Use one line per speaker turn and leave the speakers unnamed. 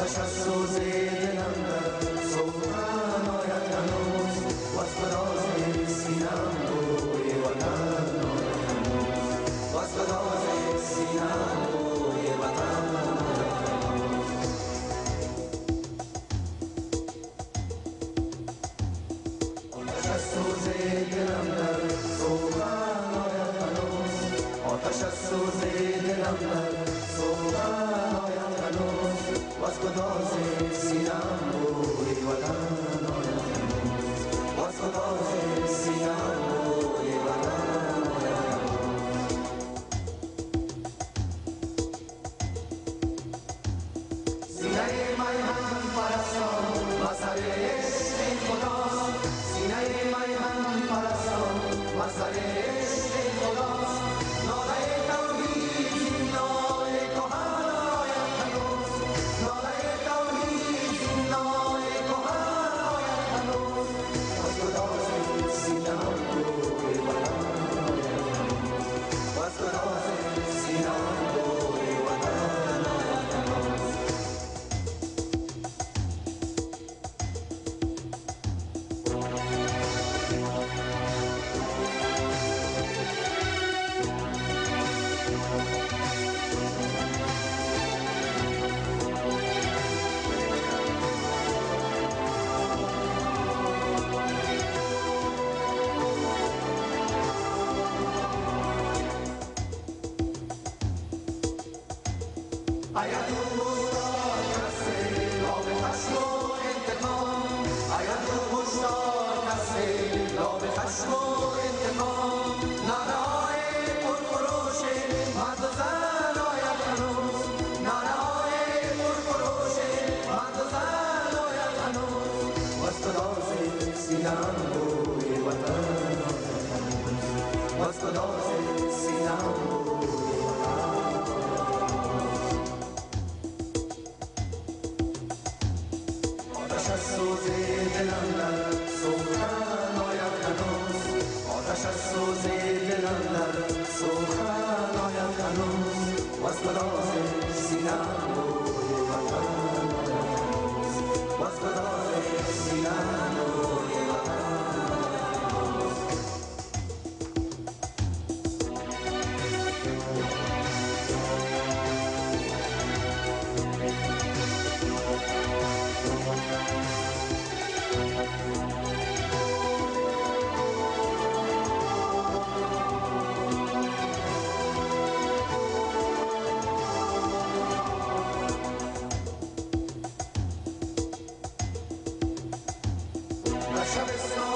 آتش از سوز دلم در سوزن آید هنوز و از گداز سینم بوی وطن آید هنوز و از گداز سینم بوی وطن آید هنوز آتش از سوز دلم در سوزن آید هنوز آتش از سوز دلم در سوزن آید هنوز و از گداز سینم بوی وطن آید هنوز و از گداز سینم بوی وطن آید هنوز سینه میهن پرستان مظهر عشق خداست سینه میهن پرستان مظهر عشق خداست ناله توحید زین نای کهن آید هنوز ناله توحید زین نای کهن آید هنوز از گداز سینه‌ام بوی وطن آید هنوز از گداز سینه‌ام بوی وطن آید هنوز اگر تو هشدار کسی لاب خشم و انتقام اگر تو هشدار کسی لاب خشم و انتقام نعره های پرخروش مرد و زن آید هنوز نعره های پرخروش مرد و زن آید هنوز و از گداز سینه‌ام بوی وطن آید هنوز و از گداز سینه‌ام بوی آتش از سوز دلم در سوزن آید هنوز آتش از سوز دلم در سوزن آید هنوز و از گداز سینه‌ام بوی وطن آید هنوز و از گداز سینه‌ام بوی وطن آید هنوز در شبستان